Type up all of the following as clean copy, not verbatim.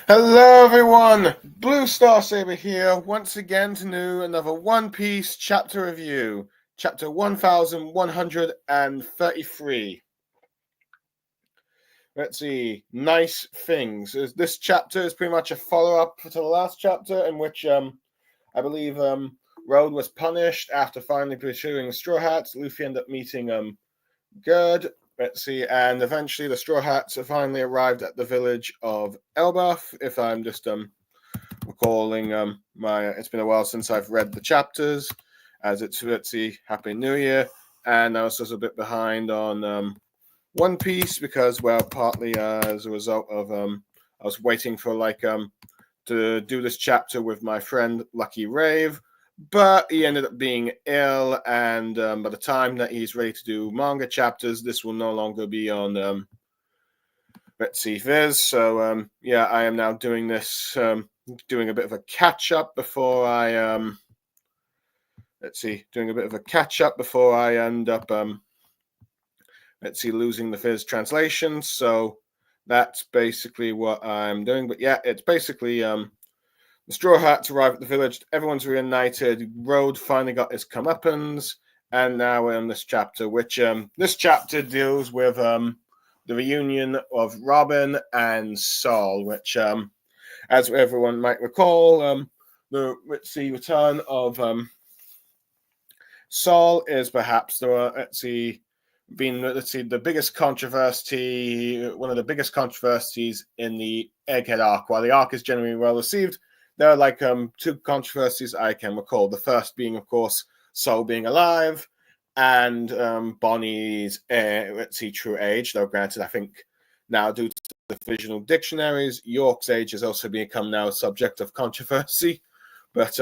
Hello everyone, Blue Star Saber here once again to do another One Piece chapter review, chapter 1133. Let's see, nice things. This chapter is pretty much a follow-up to the last chapter in which I believe Road was punished after finally pursuing the Straw Hats. Luffy ended up meeting Gerd. Let's see, and eventually the Straw Hats have finally arrived at the village of Elbaf, if I'm just recalling my. It's been a while since I've read the chapters, as it's Ritzy Happy New Year, and I was just a bit behind on One Piece because, well, partly as a result of I was waiting for to do this chapter with my friend Lucky Rave, but he ended up being ill, and by the time that he's ready to do manga chapters, this will no longer be on let's see Viz. So yeah, I am now doing this, doing a bit of a catch up before I let's see, doing a bit of a catch up before I end up let's see, losing the Viz translation. So that's basically what I'm doing. But yeah, it's basically the Straw Hats arrive at the village. Everyone's reunited. Road finally got his comeuppance, and now we're in this chapter, which this chapter deals with the reunion of Robin and Saul, which, as everyone might recall, the return of Saul is perhaps the biggest controversy, one of the biggest controversies in the Egghead arc. While the arc is generally well received, there are two controversies I can recall. The first being, of course, Saul being alive, and Bonnie's true age. Though granted, I think now due to the provisional dictionaries, York's age has also become now a subject of controversy. But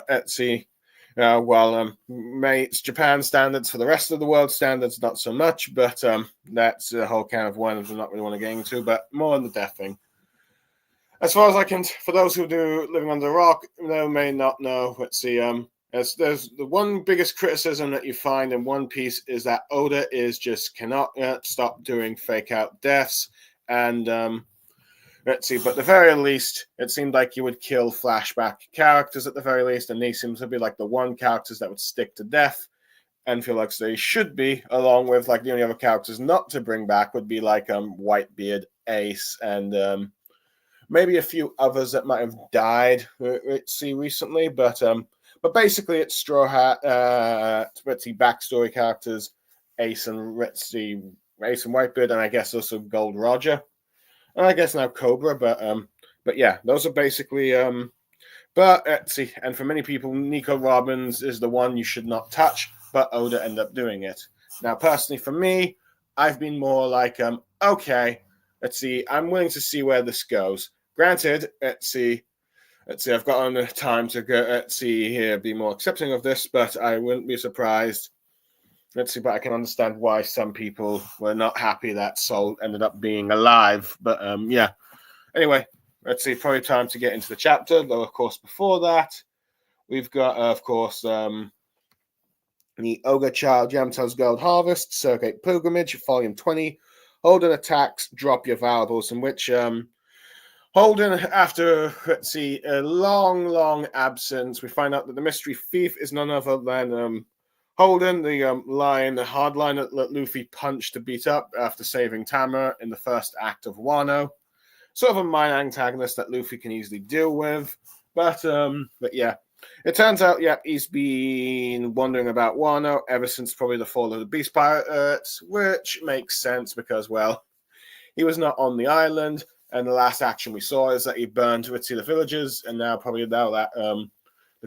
let's see. While it's Japan standards, for the rest of the world standards, not so much. But that's a whole can of worms I don't really want to get into. But more on the death thing. As far as I can, for those who do living under a rock, they may not know. Let's see. There's the one biggest criticism that you find in One Piece is that Oda is just cannot stop doing fake out deaths, and let's see. But at the very least, it seemed like he would kill flashback characters at the very least, and these seem to be like the one characters that would stick to death and feel like they should be, along with like the only other characters not to bring back would be like Whitebeard, Ace, and maybe a few others that might have died. Let's see recently, but basically it's Straw Hat, let's see, backstory characters, Ace and Whitebeard, and I guess also Gold Roger, and I guess now Cobra, but yeah, those are basically but let's see, and for many people, Nico Robbins is the one you should not touch, but Oda ended up doing it. Now, personally, for me, I've been more like okay, let's see, I'm willing to see where this goes. Granted, let's see, I've got the time to go. Let's see here, be more accepting of this, but I wouldn't be surprised. Let's see, but I can understand why some people were not happy that Soul ended up being alive. But yeah. Anyway, let's see. Probably time to get into the chapter. Though, of course, before that, we've got, of course, the Ogre Child Yamato's Gold Harvest, Circuit Pilgrimage, Volume 20. Holden attacks, drop your valuables, in which Holden, after, let's see, a long, long absence, we find out that the mystery thief is none other than Holden, the lion, the hard line that Luffy punched to beat up after saving Tama in the first act of Wano. Sort of a minor antagonist that Luffy can easily deal with. But yeah, it turns out, yeah, he's been wondering about Wano ever since probably the fall of the Beast Pirates, which makes sense because, well, he was not on the island, and the last action we saw is that he burned Ritzy the villagers, and now probably now that the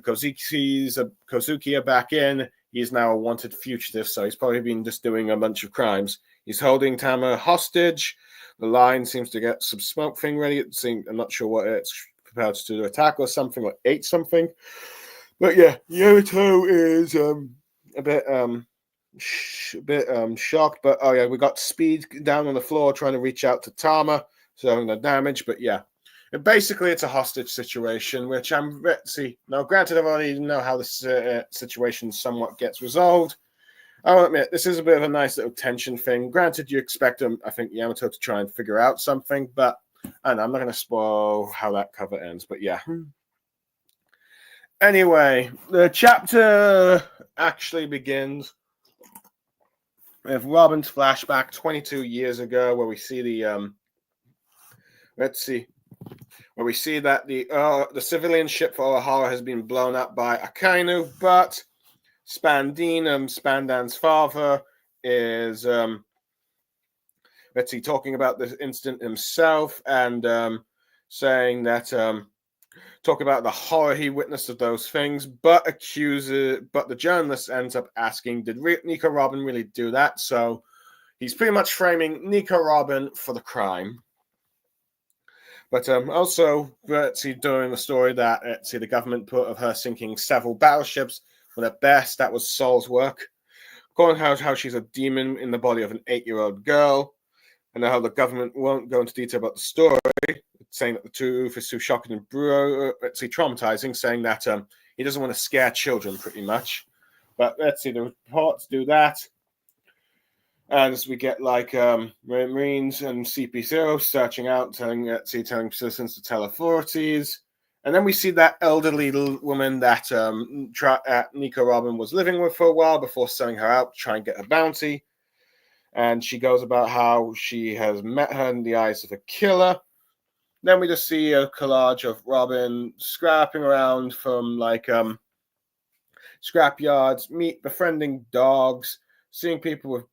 Kozuki are back in, he's now a wanted fugitive, so he's probably been just doing a bunch of crimes. He's holding Tama hostage. The line seems to get some smoke thing ready. I'm not sure what it's prepared to do, attack or something, or ate something. But yeah, Yamato is a bit shocked. But oh yeah, we got Speed down on the floor trying to reach out to Tama, so no damage. But yeah, and basically it's a hostage situation, which let's see. Now, granted, I've already know how this situation somewhat gets resolved. I'll admit, this is a bit of a nice little tension thing. Granted, you expect I think Yamato to try and figure out something, but And I'm not going to spoil how that cover ends, but yeah. Anyway, the chapter actually begins with Robin's flashback 22 years ago, where we see the where we see that the civilian ship for O'Hara has been blown up by Akainu, but Spandan's father, is talking about this incident himself and saying that talk about the horror he witnessed of those things, but the journalist ends up asking, did Nico Robin really do that? So he's pretty much framing Nico Robin for the crime. But also, during the story that the government put of her sinking several battleships, when at best that was Saul's work, calling out how she's a demon in the body of an 8-year-old girl, and how the government won't go into detail about the story, saying that the truth is too shocking and traumatizing, saying that he doesn't want to scare children, pretty much. But the reports do that. And as we get Marines and CP0 searching out, telling citizens to tell authorities. And then we see that elderly woman that Nico Robin was living with for a while before selling her out to try and get a bounty. And she goes about how she has met her in the eyes of a killer. Then we just see a collage of Robin scrapping around from scrapyards, befriending dogs, seeing people with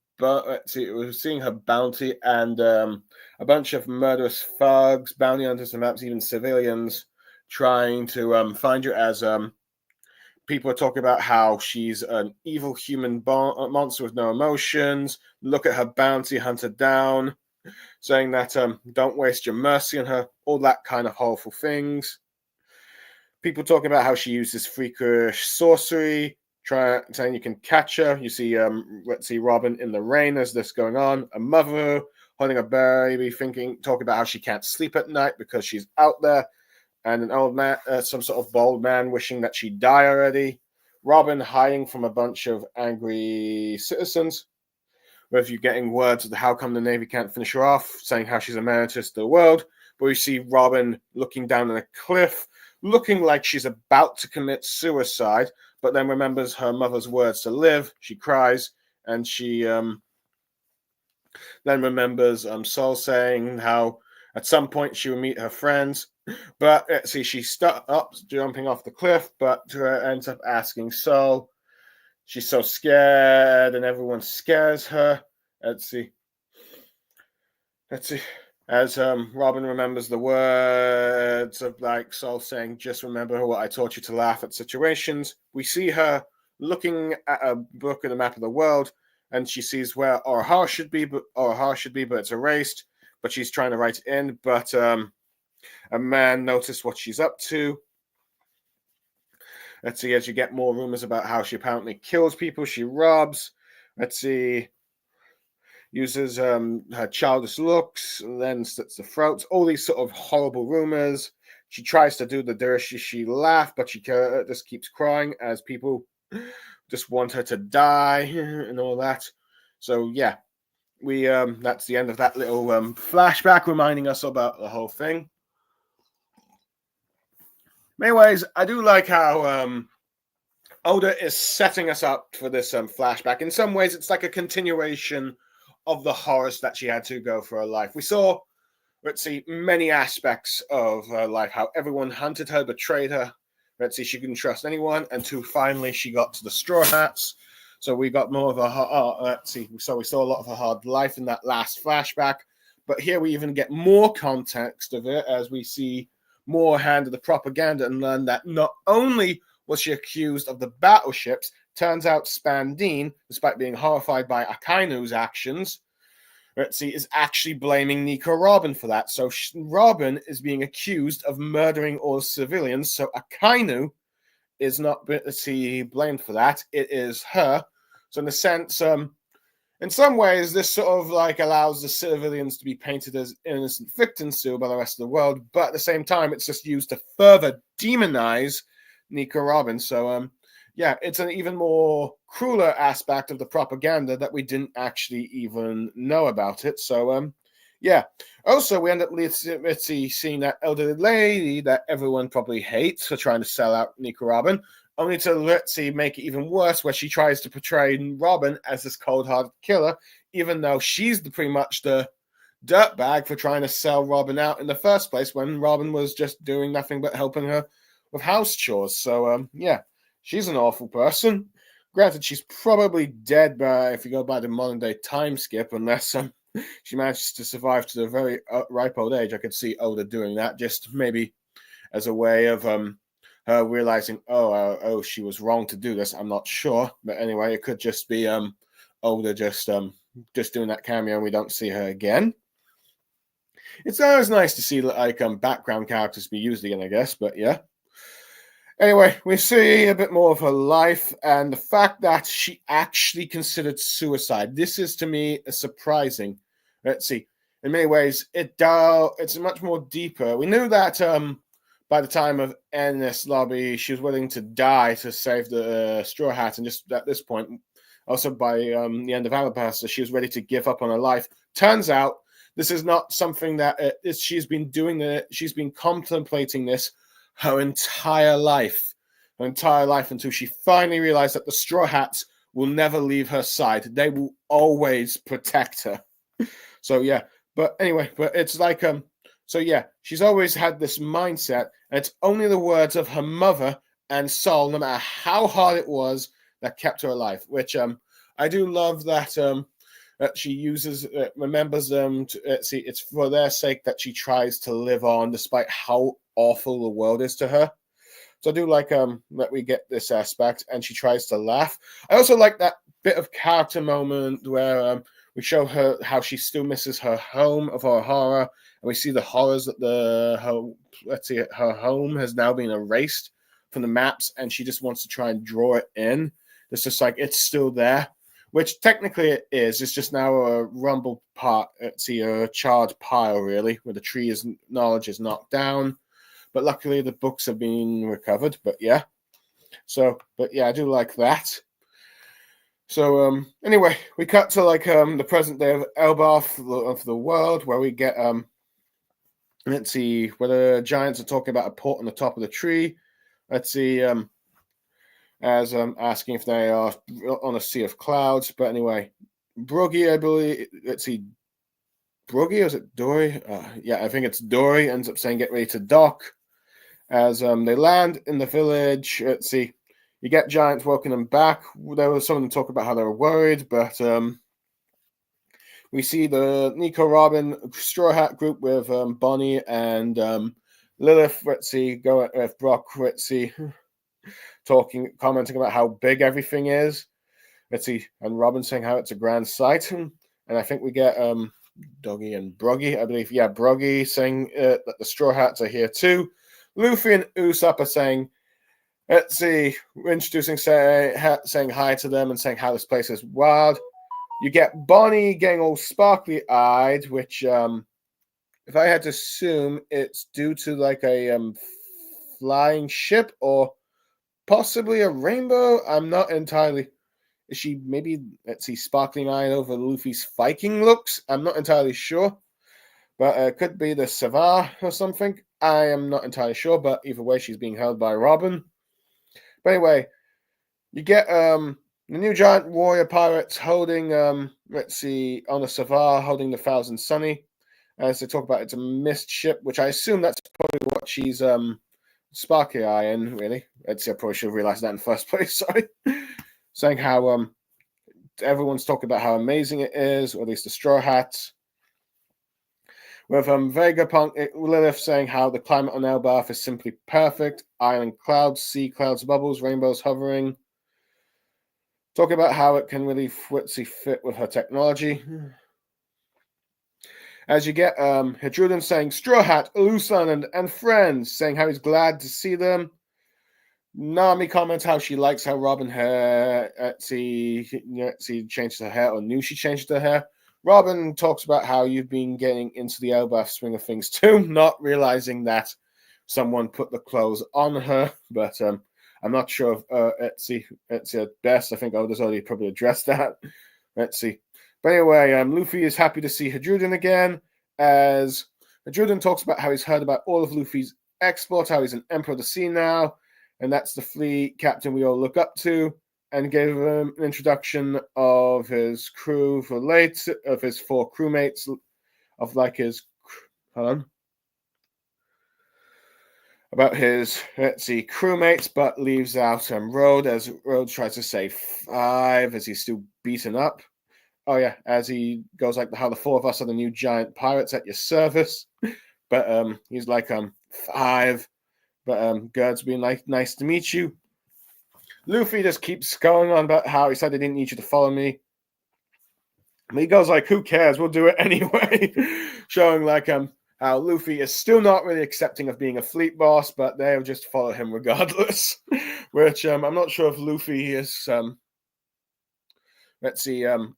seeing her bounty, and a bunch of murderous thugs, bounty hunters, and perhaps even civilians trying to find her, as people are talking about how she's an evil human monster with no emotions. Look at her bounty, hunt her down, saying that don't waste your mercy on her, all that kind of horrible things. People talking about how she uses freakish sorcery, saying you can catch her. You see, Robin in the rain as this going on. A mother holding a baby, talking about how she can't sleep at night because she's out there. And an old man, some sort of bald man, wishing that she'd die already. Robin hiding from a bunch of angry citizens. With you getting words of how come the Navy can't finish her off, saying how she's a menace to the world. But we see Robin looking down on a cliff, looking like she's about to commit suicide, but then remembers her mother's words to live. She cries, and she then remembers Saul saying how at some point she will meet her friends. But she stops jumping off the cliff, but ends up asking Saul. She's so scared, and everyone scares her. Let's see. As Robin remembers the words of Saul saying, just remember what I taught you to laugh at situations. We see her looking at a book and a map of the world, and she sees where O'Hara should be, but it's erased. But she's trying to write it in, but a man noticed what she's up to. Let's see, as you get more rumors about how she apparently kills people, she robs. Let's see, uses her childish looks, and then slits the throats. All these sort of horrible rumors. She tries to do the Dirishi laugh, but she just keeps crying as people just want her to die and all that. So yeah, we that's the end of that little flashback, reminding us about the whole thing. Anyways, I do like how Oda is setting us up for this flashback. In some ways, it's like a continuation of the horrors that she had to go for her life. We saw, many aspects of her life, how everyone hunted her, betrayed her. She couldn't trust anyone, until finally she got to the Straw Hats. So we got more of a so we saw a lot of her hard life in that last flashback. But here we even get more context of it as we see more hand of the propaganda and learn that not only was she accused of the battleships, turns out Spandine, despite being horrified by Akainu's actions, is actually blaming Nico Robin for that. So Robin is being accused of murdering all civilians. So Akainu is not blamed for that. It is her. So in a sense, in some ways, this sort of allows the civilians to be painted as innocent victims still by the rest of the world. But at the same time, it's just used to further demonize Nico Robin. So yeah, it's an even more crueler aspect of the propaganda that we didn't actually even know about it. So yeah. Also, we end up seeing that elderly lady that everyone probably hates for trying to sell out Nico Robin, only to make it even worse, where she tries to portray Robin as this cold-hearted killer, even though she's pretty much the dirtbag for trying to sell Robin out in the first place, when Robin was just doing nothing but helping her with house chores. So, yeah, she's an awful person. Granted, she's probably dead by if you go by the modern day time skip, unless she manages to survive to the very ripe old age. I could see Oda doing that, just maybe as a way of her realizing, oh, she was wrong to do this. I'm not sure, but anyway, it could just be Oda just doing that cameo, and we don't see her again. It's always nice to see like background characters be used again, I guess. But yeah. Anyway, we see a bit more of her life and the fact that she actually considered suicide. This is, to me, surprising. Let's see. In many ways, it's much more deeper. We knew that by the time of Enies Lobby, she was willing to die to save the Straw Hat, and just at this point, also by the end of Alabasta, she was ready to give up on her life. Turns out, this is not something that she's been doing. She's been contemplating this her entire life until she finally realized that the Straw Hats will never leave her side. They will always protect her. So yeah, but anyway, but it's like so yeah, she's always had this mindset, and it's only the words of her mother and Sol, no matter how hard it was, that kept her alive. Which I do love that that she uses, remembers them. See, it's for their sake that she tries to live on, despite how awful the world is to her. So I do like that we get this aspect, and she tries to laugh. I also like that bit of character moment where we show her how she still misses her home of Ohara, and we see the horrors that her home has now been erased from the maps, and she just wants to try and draw it in. It's just like it's still there, which technically it is. It's just now a rumble part. It's a charred pile, really, where the tree knowledge is knocked down. But luckily, the books have been recovered. But yeah, I do like that. So anyway, we cut to like the present day of Elbaf of the world, where we get let's see, where the giants are talking about a port on the top of the tree. Let's see, as asking if they are on a sea of clouds. But anyway, Broggy, I believe. Let's see, Broggy, or is it Dory? Yeah, I think it's Dory. Ends up saying, "Get ready to dock." As they land in the village, let's see, you get giants welcoming them back. There was someone talk about how they were worried, but we see the Nico Robin Straw Hat group with Bonnie and Lilith. Let's see, go with Brock. Let's see, commenting about how big everything is. Let's see, and Robin saying how it's a grand sight, and I think we get Doggy and Broggy, I believe. Yeah, Broggy saying that the Straw Hats are here too. Luffy and Usopp are saying, let's see, introducing, saying hi to them and saying how this place is wild. You get Bonnie getting all sparkly-eyed, which, if I had to assume, it's due to like a flying ship or possibly a rainbow. I'm not entirely. Is she maybe, let's see, sparkling-eyed over Luffy's Viking looks? I'm not entirely sure. But it could be the Savar or something. I am not entirely sure, but either way, she's being held by Robin. But anyway, you get the new giant warrior pirates holding, let's see, on the Savar, holding the Thousand Sunny. As they talk about, it's a mist ship, which I assume that's probably what she's sparky eye in, really. Let's see, I probably should have realized that in the first place, sorry. Saying how everyone's talking about how amazing it is, or at least the Straw Hats. With Vegapunk, Lilith saying how the climate on Elbaf is simply perfect. Island clouds, sea clouds, bubbles, rainbows hovering. Talking about how it can really fit with her technology. As you get Hitruden saying, Straw Hat, Usan, and friends, saying how he's glad to see them. Nami comments how she likes how Robin changed her hair, or knew she changed her hair. Robin talks about how you've been getting into the Elbaf swing of things too, not realizing that someone put the clothes on her. But I'm not sure if Etsy at best. I think Oda's already probably addressed that. Let's see. But anyway, Luffy is happy to see Hitruden again, as Jordan talks about how he's heard about all of Luffy's exploits, how he's an Emperor of the Sea now, and that's the fleet captain we all look up to, and gave him an introduction of his crew for later, of his 4 crewmates, of like his, hold on, about his, crewmates, but leaves out Road, as Road tries to say 5, as he's still beaten up. Oh yeah, as he goes like, how the 4 of us are the new giant pirates at your service. But he's like 5. But Gerd's being like, nice to meet you. Luffy just keeps going on about how he said they didn't need you to follow me. And he goes like, who cares? We'll do it anyway. Showing like how Luffy is still not really accepting of being a fleet boss, but they'll just follow him regardless. Which I'm not sure if Luffy is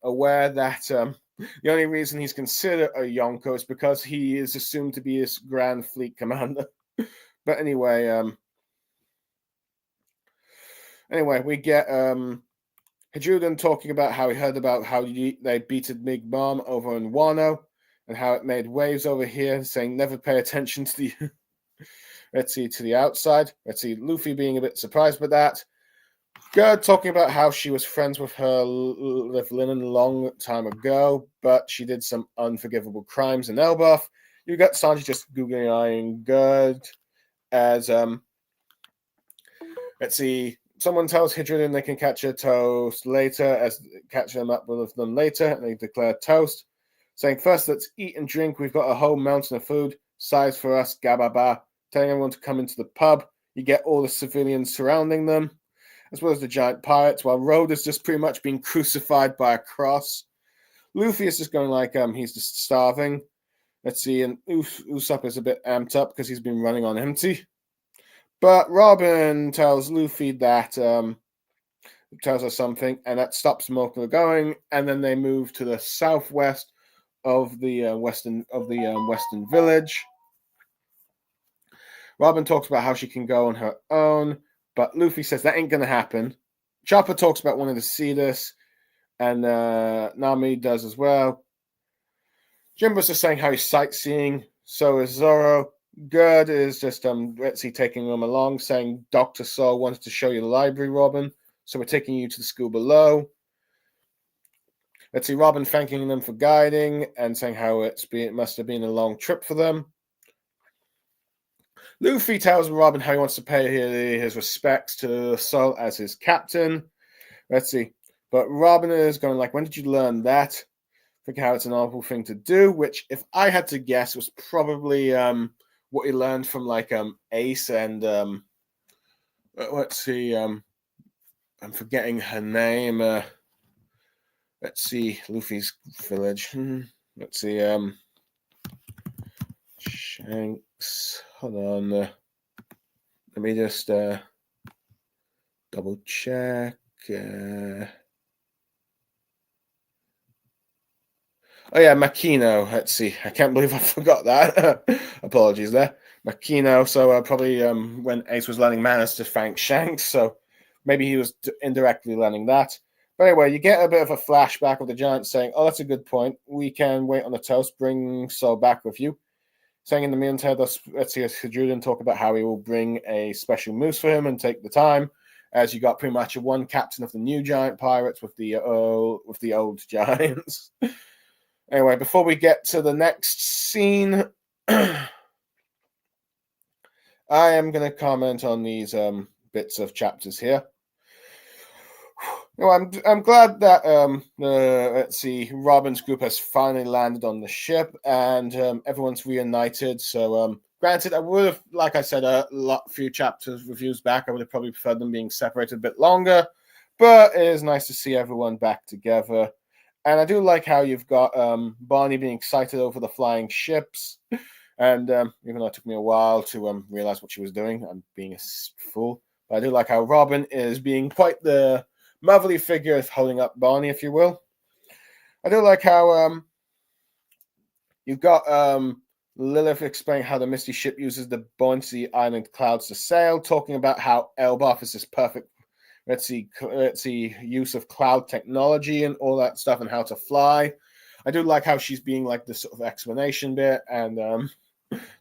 aware that the only reason he's considered a Yonko is because he is assumed to be his Grand Fleet Commander. But anyway, we get Hiruden talking about how he heard about how they beated Big Mom over in Wano and how it made waves over here, saying never pay attention to the to the outside. Luffy being a bit surprised by that. Gerd talking about how she was friends with Linen a long time ago, but she did some unforgivable crimes in Elbaf. You got Sanji just googling Gerd as someone tells Hiruden they can catch a toast later, as catch them up with them later, and they declare toast, saying first let's eat and drink. We've got a whole mountain of food, size for us, gababa. Telling everyone to come into the pub. You get all the civilians surrounding them, as well as the giant pirates, while Road is just pretty much being crucified by a cross. Luffy is just going like he's just starving. And Usopp is a bit amped up because he's been running on empty. But Robin tells Luffy that tells us something, and that stops Mocha going, and then they move to the southwest of the western village. Robin talks about how she can go on her own, but Luffy says that ain't gonna happen. Chopper talks about wanting to see this, and Nami does as well. Jimbo's just saying how he's sightseeing. So is Zoro. Gerd is just taking them along, saying Dr. Soul wants to show you the library, Robin. So we're taking you to the school below. Robin thanking them for guiding and saying how it must have been a long trip for them. Luffy tells Robin how he wants to pay his respects to Soul as his captain. But Robin is going like, when did you learn that? Think how it's an awful thing to do, which if I had to guess was probably what he learned from like Ace and I'm forgetting her name. Luffy's village. Shanks. Hold on. Let me just double check. Oh yeah, Makino. I can't believe I forgot that. Apologies there. Makino. So probably when Ace was learning manners to thank Shanks, so maybe he was indirectly learning that. But anyway, you get a bit of a flashback of the giant saying, "Oh, that's a good point. We can wait on the toast. Bring Soul back with you." Saying in the meantime, let's see Hiruden talk about how he will bring a special moose for him and take the time, as you got pretty much a one captain of the new giant pirates with the old giants. Anyway, before we get to the next scene, I am going to comment on these bits of chapters here. I'm glad that Robin's group has finally landed on the ship and everyone's reunited. So, granted, I would have, like I said, few chapters reviews back, I would have probably preferred them being separated a bit longer. But it is nice to see everyone back together. And I do like how you've got Barney being excited over the flying ships. And even though it took me a while to realize what she was doing, I'm being a fool. But I do like how Robin is being quite the motherly figure holding up Barney, if you will. I do like how you've got Lilith explaining how the Misty ship uses the buoyancy island clouds to sail, talking about how Elbaf is this perfect use of cloud technology and all that stuff and how to fly. I do like how she's being like this sort of explanation bit and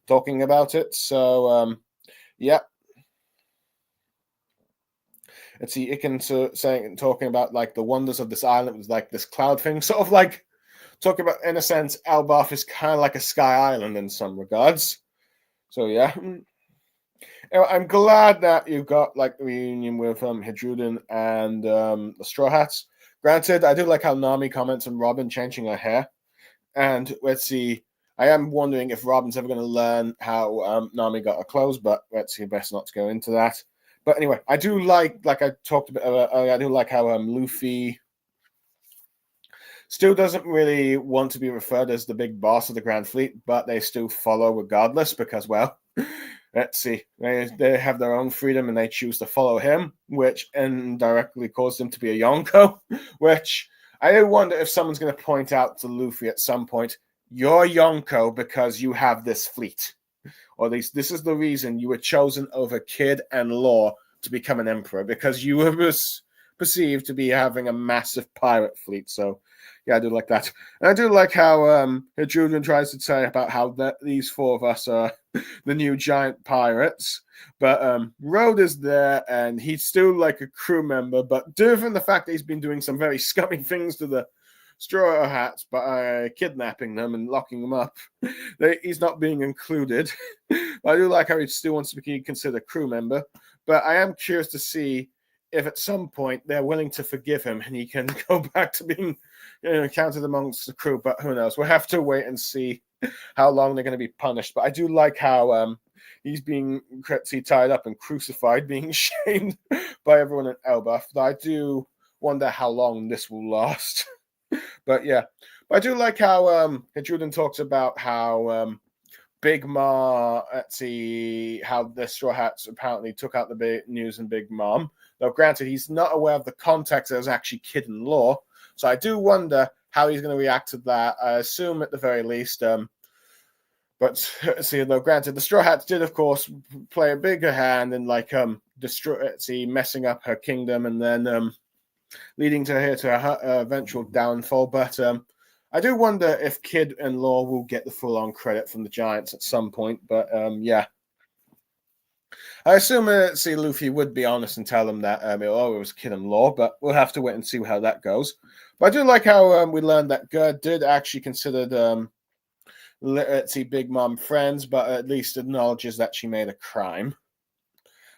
talking about it. So yeah. Let's see, Iken saying talking about like the wonders of this island with like this cloud thing, sort of like talking about, in a sense, Elbaf is kind of like a sky island in some regards. So yeah. I'm glad that you got like the reunion with Hedruden and the Straw Hats. Granted, I do like how Nami comments on Robin changing her hair. And let's see, I am wondering if Robin's ever going to learn how Nami got her clothes, but let's see, best not to go into that. But anyway, I do like I talked about earlier, I do like how Luffy still doesn't really want to be referred as the big boss of the Grand Fleet, but they still follow regardless because, well, let's see, they have their own freedom and they choose to follow him, which indirectly caused him to be a Yonko, which I wonder if someone's going to point out to Luffy at some point, you're Yonko because you have this fleet. Or at least this is the reason you were chosen over Kid and Law to become an emperor, because you were perceived to be having a massive pirate fleet. So, yeah, I do like that. And I do like how Julian tries to say about how these four of us are the new giant pirates. But Road is there, and he's still like a crew member, but given the fact that he's been doing some very scummy things to the Straw Hats by kidnapping them and locking them up, he's not being included. I do like how he still wants to be considered a crew member, but I am curious to see if at some point they're willing to forgive him and he can go back to being counted amongst the crew. But who knows? We'll have to wait and see how long they're going to be punished. But I do like how he's being tied up and crucified, being shamed by everyone in Elbaf. But I do wonder how long this will last. But yeah, I do like how Hedruden talks about how Big Ma, let's see, how the Straw Hats apparently took out the big news in Big Mom. Though granted, he's not aware of the context that was actually Kid and Law. So I do wonder how he's going to react to that. I assume at the very least. But see, though granted, the Straw Hats did, of course, play a bigger hand in like messing up her kingdom and then leading to her eventual downfall. But I do wonder if Kid and Law will get the full-on credit from the Giants at some point. But yeah. I assume Luffy would be honest and tell them that it was Kid and Law, but we'll have to wait and see how that goes. But I do like how we learned that Gerd did actually consider Big Mom friends, but at least acknowledges that she made a crime.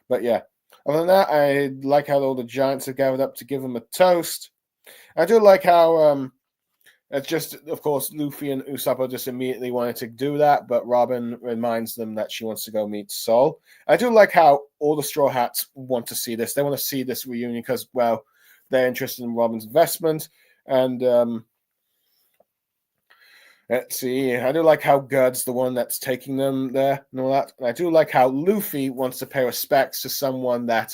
But yeah, other than that, I like how all the Giants are gathered up to give him a toast. I do like how it's just, of course, Luffy and Usopp just immediately wanted to do that, but Robin reminds them that she wants to go meet Sol. I do like how all the Straw Hats want to see this. They want to see this reunion because, well, they're interested in Robin's investment. And let's see, I do like how Gerd's the one that's taking them there and all that. And I do like how Luffy wants to pay respects to someone that,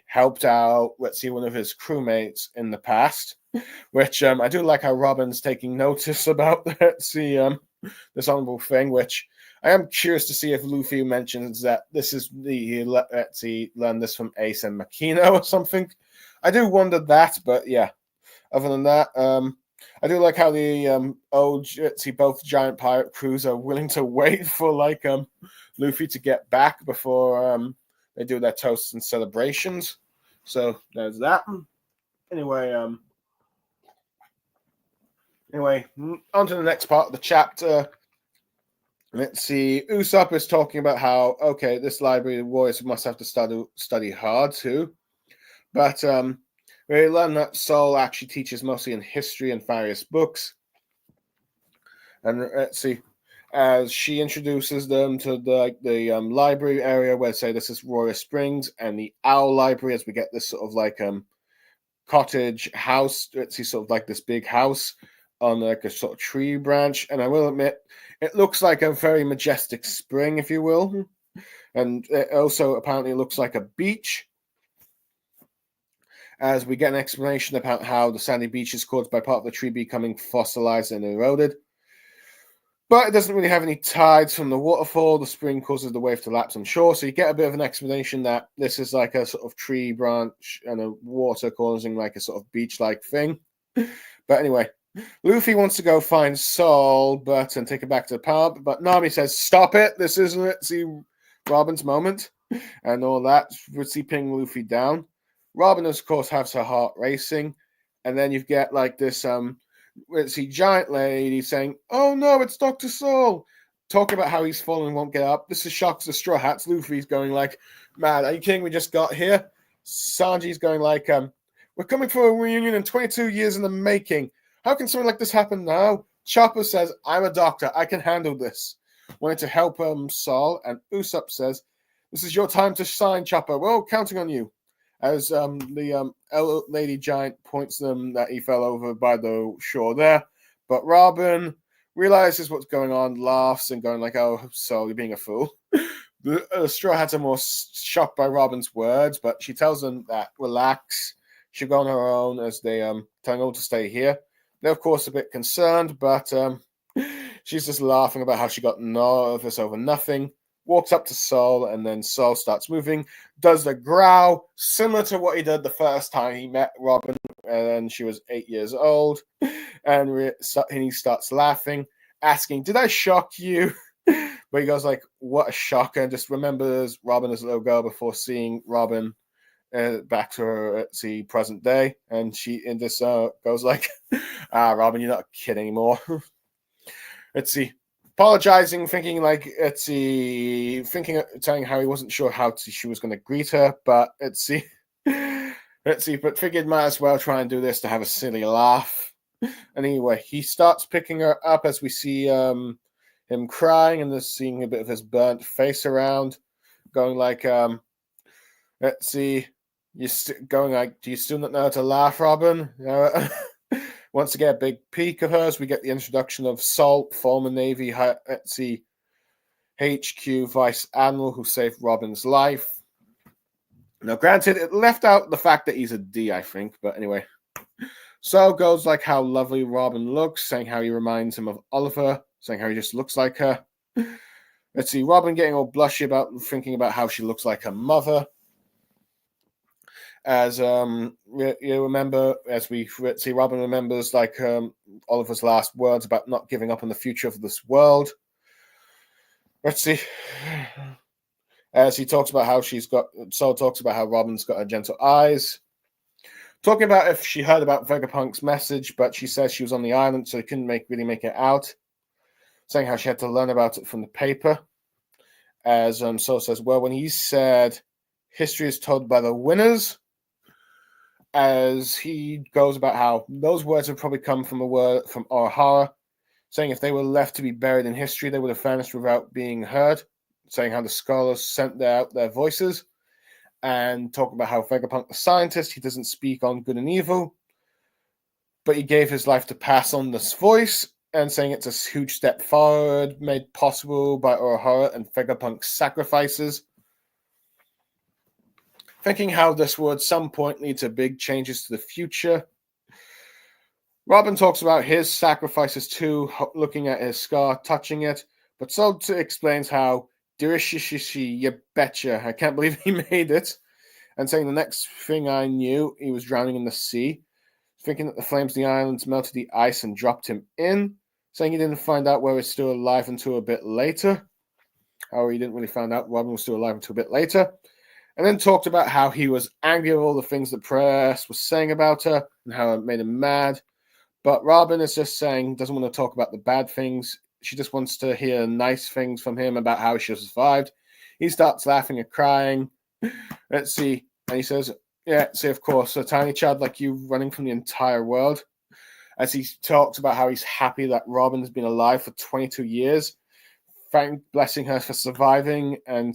helped out, one of his crewmates in the past. Which I do like how Robin's taking notice about this honorable thing, which I am curious to see if Luffy mentions that this is he learned this from Ace and Makino or something. I do wonder that, but yeah. Other than that, I do like how the both giant pirate crews are willing to wait for Luffy to get back before they do their toasts and celebrations. So there's that. Anyway, on to the next part of the chapter. Let's see. Usopp is talking about how, okay, this library warriors must have to study hard too. But we learn that Sol actually teaches mostly in history and various books. And let's see. As she introduces them to the library area where, say, this is Royal Springs, and the Owl Library, as we get this sort of cottage house. Let's see, sort of like this big house on like a sort of tree branch, and I will admit it looks like a very majestic spring, if you will, and it also apparently looks like a beach, as we get an explanation about how the sandy beach is caused by part of the tree becoming fossilized and eroded, but it doesn't really have any tides from the waterfall. The spring causes the wave to lapse on shore, so you get a bit of an explanation that this is like a sort of tree branch and a water causing like a sort of beach-like thing. But anyway, Luffy wants to go find Sol, and take it back to the pub. But Nami says, "Stop it! This isn't it. See Robin's moment and all that." Ritzy ping Luffy down. Robin, of course, has her heart racing, and then you get like this Ritzy giant lady saying, "Oh no, it's Dr. Sol." Talking about how he's fallen and won't get up. This is shocks the Straw Hats. Luffy's going like, "Man, are you kidding? We just got here." Sanji's going like, "We're coming for a reunion in 22 years in the making. How can something like this happen now?" Chopper says, "I'm a doctor. I can handle this." Wanting to help Sol, and Usopp says, "This is your time to shine, Chopper. We're all counting on you." As the lady giant points them that he fell over by the shore there. But Robin realizes what's going on, laughs, and going like, "Oh, Sol, you're being a fool." The Straw Hats are more shocked by Robin's words, but she tells them that relax, she'll go on her own as they telling her to stay here. They're, of course, a bit concerned, but she's just laughing about how she got nervous over nothing. Walks up to Sol, and then Sol starts moving, does the growl, similar to what he did the first time he met Robin, and she was 8 years old. And he starts laughing, asking, "Did I shock you?" But he goes like, "What a shocker," and just remembers Robin as a little girl before seeing Robin back to her at the present day, and she in this goes like, "Robin, you're not a kid anymore." Let's see, apologizing, thinking like telling how he wasn't sure how she was going to greet her, but let's see, but figured might as well try and do this to have a silly laugh. Anyway, he starts picking her up as we see him crying and just seeing a bit of his burnt face around, going like, let's see. Going like, "Do you still not know how to laugh, Robin?" Once to get a big peek of hers, we get the introduction of Salt, former Navy HQ Vice Admiral who saved Robin's life. Now, granted, it left out the fact that he's a D, I think, but anyway. So goes like how lovely Robin looks, saying how he reminds him of Oliver, saying how he just looks like her. Let's see, Robin getting all blushy about thinking about how she looks like her mother. As you remember, as we see, Robin remembers like Oliver's last words about not giving up on the future of this world. Let's see. As he talks about how Sol talks about how Robin's got her gentle eyes. Talking about if she heard about Vegapunk's message, but she says she was on the island, so he couldn't really make it out. Saying how she had to learn about it from the paper. As Sol says, well, when he said history is told by the winners, as he goes about how those words have probably come from a word from Ohara, saying if they were left to be buried in history, they would have vanished without being heard, saying how the scholars sent out their voices, and talking about how Vegapunk, the scientist, he doesn't speak on good and evil, but he gave his life to pass on this voice, and saying it's a huge step forward made possible by Ohara and Vegapunk's sacrifices. Thinking how this will at some point lead to big changes to the future. Robin talks about his sacrifices too, looking at his scar, touching it, but Sol explains how, "Dirishishishi, you betcha, I can't believe he made it," and saying the next thing I knew, he was drowning in the sea, thinking that the flames of the islands melted the ice and dropped him in, saying he didn't find out whether he's still alive until a bit later. However, he didn't really find out Robin was still alive until a bit later. And then talked about how he was angry at all the things the press was saying about her and how it made him mad. But Robin is just saying, doesn't want to talk about the bad things. She just wants to hear nice things from him about how she survived. He starts laughing and crying. Let's see. And he says, "Yeah, see, of course, a tiny child like you running from the entire world." As he talks about how he's happy that Robin has been alive for 22 years. Blessing her for surviving and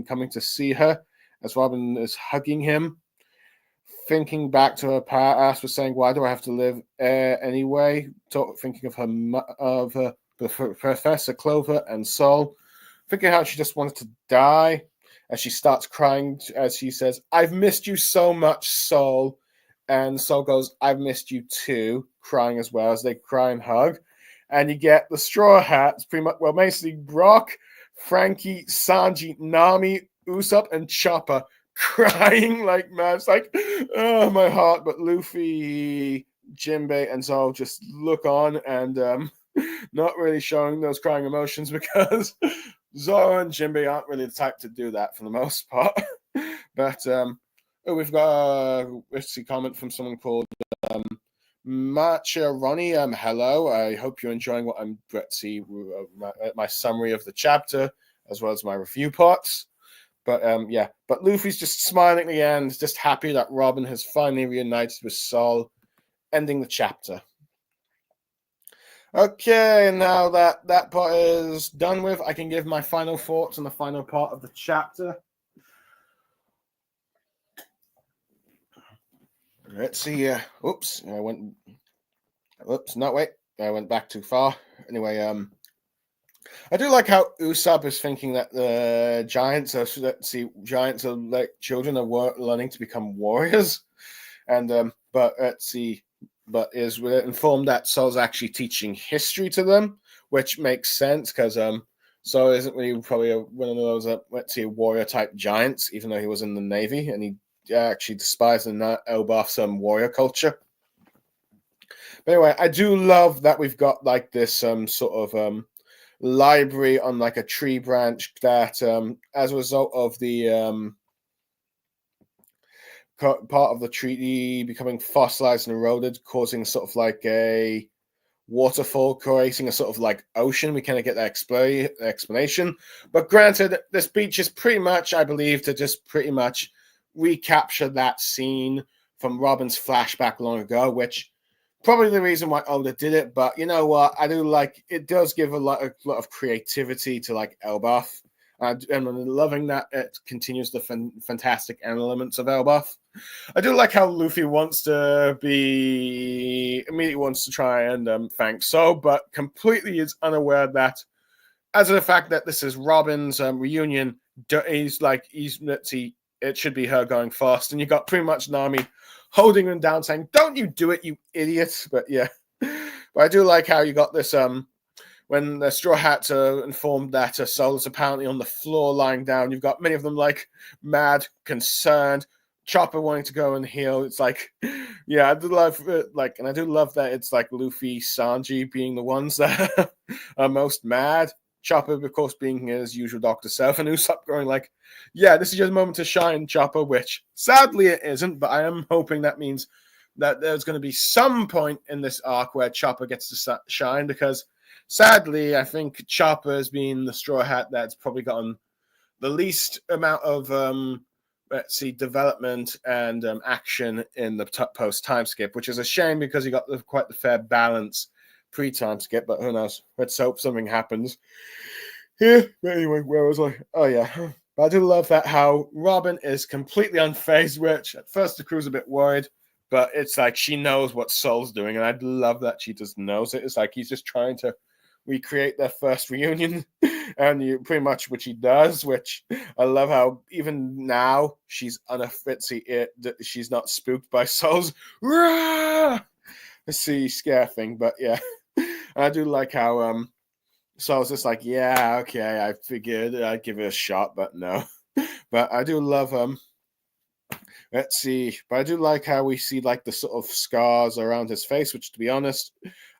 coming to see her as Robin is hugging him. Thinking back to her past, was saying, "Why do I have to live anyway?" Thinking of her Professor Clover and Sol. Thinking how she just wanted to die. As she starts crying, as she says, "I've missed you so much, Sol." And Sol goes, "I've missed you too," crying as well as they cry and hug. And you get the Straw Hats, pretty much, well, basically Brock, Frankie, Sanji, Nami, Usopp, and Chopper crying like mad. It's like, oh, my heart. But Luffy Jinbei and Zoro just look on and not really showing those crying emotions because Zoro and Jinbei aren't really the type to do that for the most part. But we've got a comment from someone called Matcha Ronnie. Hello. I hope you're enjoying what I'm my summary of the chapter as well as my review parts. But but Luffy's just smiling at the end, just happy that Robin has finally reunited with Sol, ending the chapter. Okay, and now that that part is done with, I can give my final thoughts on the final part of the chapter. Let's see. Oops, I went. Oops, not wait. I went back too far. Anyway, I do like how Usopp is thinking that the giants are. Let's see, giants are like children are learning to become warriors, and but let's see. But is informed that Sol's actually teaching history to them, which makes sense because Sol isn't really probably one of those let's see warrior type giants, even though he was in the navy and he actually despised the Elbaf's warrior culture. But anyway, I do love that we've got like this sort of library on like a tree branch that as a result of the part of the treaty becoming fossilized and eroded, causing sort of like a waterfall, creating a sort of like ocean. We kind of get that explanation. But granted, this beach is pretty much, I believe, to just pretty much recapture that scene from Robin's flashback long ago, which probably the reason why Oda did it. But you know what? I do like it. Does give a lot of creativity to like Elbaf. And I'm loving that it continues the fantastic elements of Elbaf. I do like how Luffy wants to immediately wants to try and thank So, but completely is unaware that, as of the fact that this is Robin's reunion, let's see, it should be her going first, and you got pretty much Nami holding him down, saying, "Don't you do it, you idiot!" But yeah, but I do like how you got this when the Straw Hats are informed that Sol is apparently on the floor lying down. You've got many of them like mad, concerned. Chopper wanting to go and heal. It's like, yeah, I do love and I do love that it's like Luffy, Sanji being the ones that are most mad. Chopper, of course, being his usual Dr. Self, and Usopp going like, yeah, this is your moment to shine, Chopper, which sadly it isn't, but I am hoping that means that there's going to be some point in this arc where Chopper gets to shine, because sadly, I think Chopper has been the Straw Hat that's probably gotten the least amount of let's see, development and action in the post time skip, which is a shame because he got quite the fair balance pre time skip. But who knows? Let's hope something happens. Yeah. Anyway, where was I? Oh yeah. But I do love that how Robin is completely unfazed, which at first the crew's a bit worried, but it's like she knows what Sol's doing, and I love that she just knows it. It's like he's just trying to recreate their first reunion, and you pretty much which he does, which I love how even now she's she's not spooked by Sol's see scare thing. But yeah, I do like how Sol's just like, yeah, okay, I figured I'd give it a shot, but no. But I do love let's see. But I do like how we see like the sort of scars around his face, which to be honest,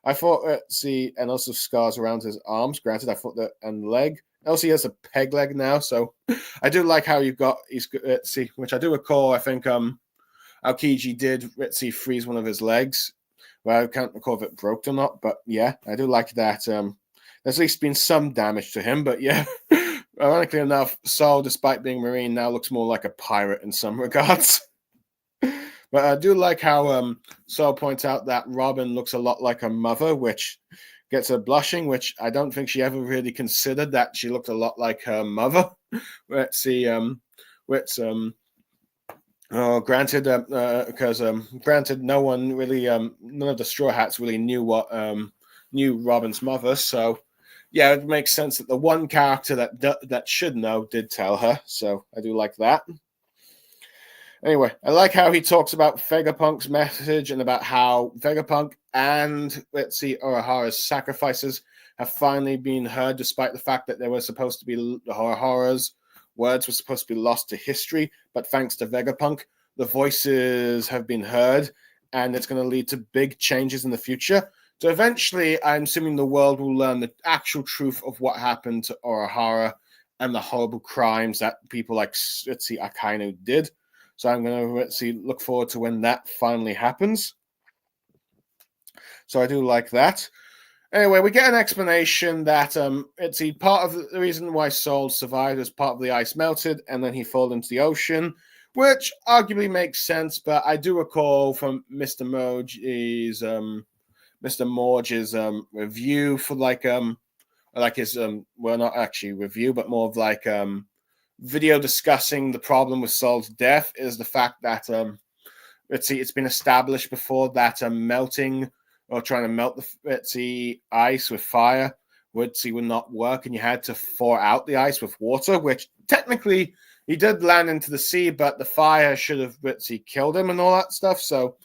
I thought, let's see, and also scars around his arms. Granted, I thought that, and leg. Also, he has a peg leg now, so I do like how let's see, which I do recall, I think Aokiji did, let's see, freeze one of his legs. Well, I can't recall if it broke or not, but yeah, I do like that. There's at least been some damage to him, but yeah. Ironically enough, Sol, despite being Marine, now looks more like a pirate in some regards. But I do like how Sol points out that Robin looks a lot like her mother, which gets her blushing, which I don't think she ever really considered that she looked a lot like her mother. Let's see, granted, because granted, no one really, none of the Straw Hats really knew Robin's mother, so yeah, it makes sense that the one character that should know did tell her. So I do like that. Anyway, I like how he talks about Vegapunk's message and about how Vegapunk and, let's see, Urahara's sacrifices have finally been heard, despite the fact that they were supposed to be Urahara's words were supposed to be lost to history. But thanks to Vegapunk, the voices have been heard, and it's going to lead to big changes in the future. So eventually, I'm assuming the world will learn the actual truth of what happened to Urahara and the horrible crimes that people like, let's see, Akainu did. So I'm going to, let's see, look forward to when that finally happens. So I do like that. Anyway, we get an explanation that it's part of the reason why Sol survived is part of the ice melted and then he fell into the ocean, which arguably makes sense. But I do recall from Mr. Morge's review for like his well, not actually review, but more of like video discussing the problem with Sol's death is the fact that it's been established before that melting or trying to melt the ice with fire would not work, and you had to thaw out the ice with water, which technically he did land into the sea, but the fire should have killed him and all that stuff. So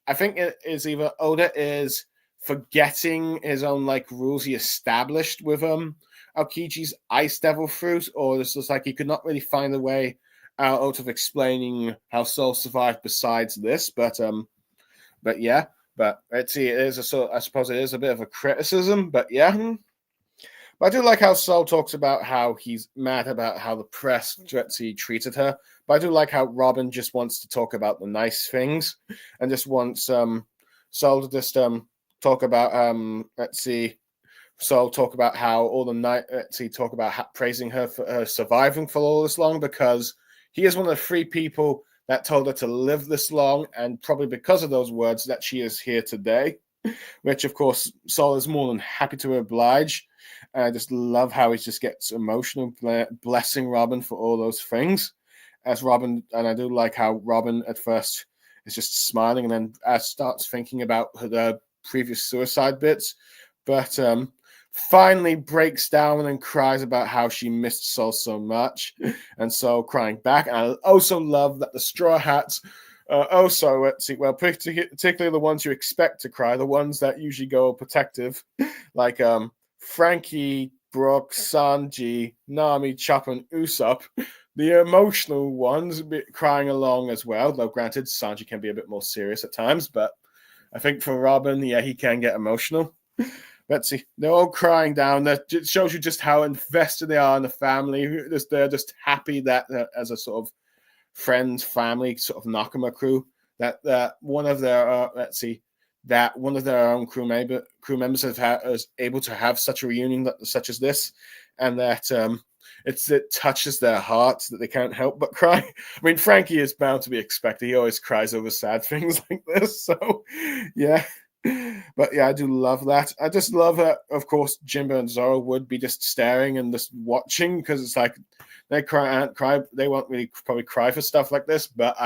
I think it is either Oda is forgetting his own like rules he established with Aokiji's Ice Devil fruit, or it's just like he could not really find a way out of explaining how Sol survived besides this. But yeah. But let's see, I suppose it is a bit of a criticism, but yeah. But I do like how Sol talks about how he's mad about how the press treated her. But I do like how Robin just wants to talk about the nice things and just wants Sol to just talk about Sol talk about how all the night talk about praising her for her surviving for all this long, because he is one of the 3 people that told her to live this long, and probably because of those words that she is here today, which of course Sol is more than happy to oblige. And I just love how he just gets emotional, blessing Robin for all those things. As Robin, and I do like how Robin at first is just smiling, and then starts thinking about her previous suicide bits, but finally breaks down and cries about how she missed Sol so much, and Sol crying back. And I also love that the Straw Hats particularly the ones you expect to cry, the ones that usually go protective, like Frankie, Brooke, Sanji, Nami, Chopper, and Usopp. The emotional ones crying along as well, though granted, Sanji can be a bit more serious at times, but I think for Robin, yeah, he can get emotional. Let's see. They're all crying down. That shows you just how invested they are in the family. They're just happy that as a sort of friends, family, sort of Nakama crew, that one of their that one of their own crew members is able to have such a reunion such as this, and that it touches their hearts that they can't help but cry. I mean, Frankie is bound to be expected. He always cries over sad things like this. So, yeah. But yeah, I do love that. I just love that, of course, Jimbo and Zoro would be just staring and just watching, because it's like they cry. They won't really probably cry for stuff like this, but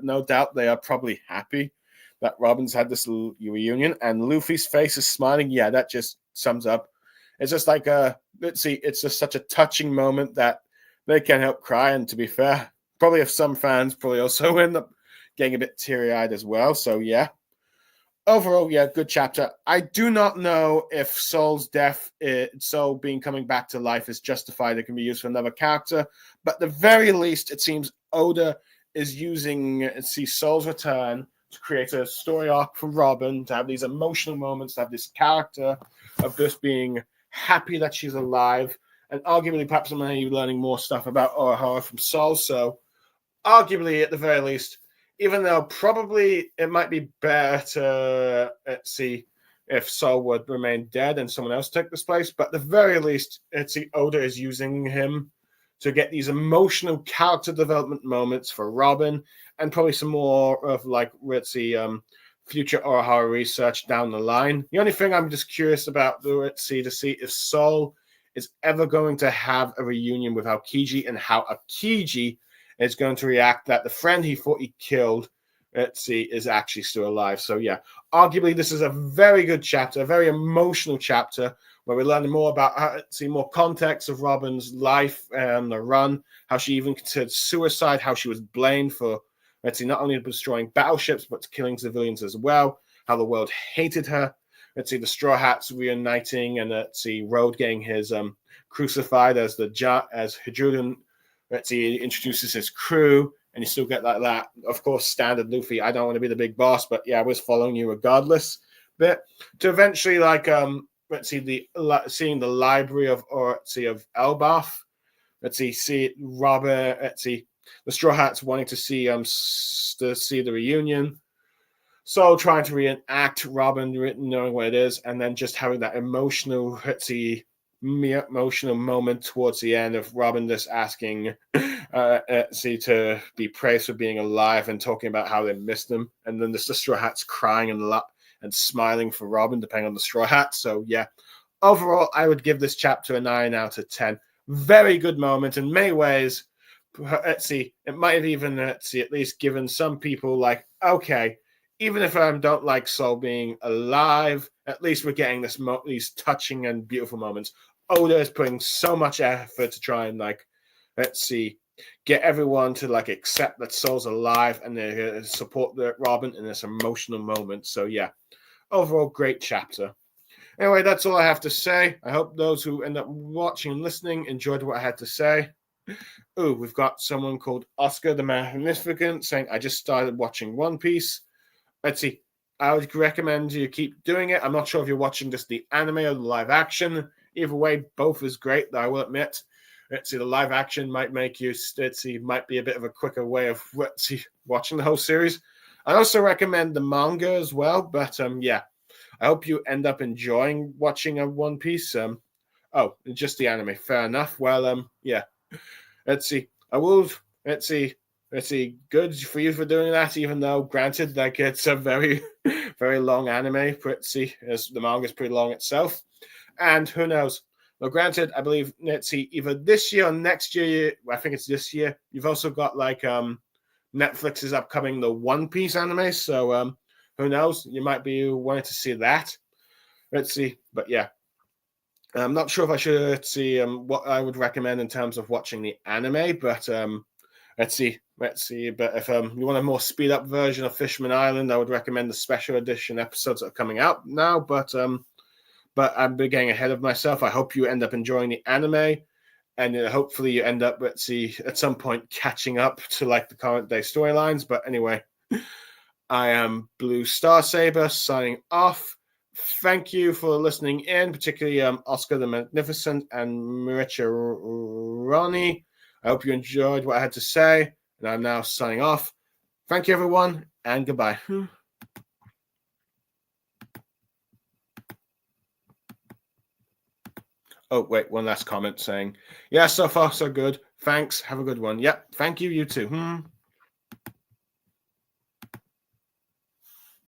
no doubt they are probably happy that Robin's had this reunion, and Luffy's face is smiling. Yeah, that just sums up. It's just like it's just such a touching moment that they can't help cry. And to be fair, probably if some fans probably also end up getting a bit teary-eyed as well. So yeah. Overall, yeah, good chapter. I do not know if Sol's death, Sol being coming back to life, is justified. It can be used for another character, but at the very least, it seems Oda is using Sol's return to create a story arc for Robin, to have these emotional moments, to have this character of just being happy that she's alive, and arguably perhaps maybe learning more stuff about Urahara from Sol. So, arguably, at the very least, even though probably it might be better to see if Sol would remain dead and someone else take this place, but at the very least, Oda is using him to get these emotional character development moments for Robin, and probably some more of future Urahara research down the line. The only thing I'm just curious about to see if Sol is ever going to have a reunion with Aokiji, and how Aokiji is going to react that the friend he thought he killed, is actually still alive. So yeah, arguably this is a very good chapter, a very emotional chapter, where we learn more about more context of Robin's life and the run, how she even considered suicide, how she was blamed for not only destroying battleships but killing civilians as well, how the world hated her. The Straw Hats reuniting, and Road getting his crucified as Hijuden. He introduces his crew, and you still get like that, of course, standard Luffy, I don't want to be the big boss, but yeah, I was following you regardless bit, to eventually like let's see seeing the library of, or let's see, of Elbaf. Let's see Robert, let's see the Straw Hats wanting to see the reunion. So trying to reenact Robin knowing what it is, and then just having that emotional, let's see, emotional moment towards the end of Robin just asking to be praised for being alive and talking about how they missed him, and then the Straw Hats crying and smiling for Robin, depending on the Straw Hat. So yeah, overall, I would give this chapter a 9 out of 10. Very good moment in many ways. Let's see, it might have even, let's see, at least given some people like, okay, even if I don't like Soul being alive, at least we're getting these touching and beautiful moments. Oda is putting so much effort to try and, like, let's see, get everyone to like accept that Soul's alive and they support Robin in this emotional moment. So yeah, overall great chapter. Anyway, that's all I have to say. I hope those who end up watching and listening enjoyed what I had to say. Ooh, we've got someone called Oscar the Magnificent saying, I just started watching One Piece. Let's see. I would recommend you keep doing it. I'm not sure if you're watching just the anime or the live action. Either way, both is great, though I will admit. Let's see, the live action might make you, let's see, might be a bit of a quicker way of, let's see, watching the whole series. I also recommend the manga as well, but yeah, I hope you end up enjoying watching a One Piece. Oh, just the anime. Fair enough. Well, yeah. Let's see. I will. Let's see. Good for you for doing that. Even though, granted, like it's a very, very long anime. Let's see, as the manga is pretty long itself. And who knows? Well, granted, I believe, let's see, either this year or next year. I think it's this year. You've also got like Netflix is upcoming the One Piece anime. So who knows? You might be wanting to see that. Let's see. But yeah, I'm not sure if I should see what I would recommend in terms of watching the anime, but let's see. But if you want a more speed up version of Fisherman Island, I would recommend the special edition episodes that are coming out now. But I'm getting ahead of myself. I hope you end up enjoying the anime, and hopefully you end up, let's see, at some point catching up to like the current day storylines. But anyway, I am Blue Star Saber signing off. Thank you for listening in, particularly Oscar the Magnificent and Maricha Ronnie. I hope you enjoyed what I had to say, and I'm now signing off. Thank you, everyone, and goodbye. Oh, wait, one last comment saying, yeah, so far, so good. Thanks. Have a good one. Yep. Thank you, you too.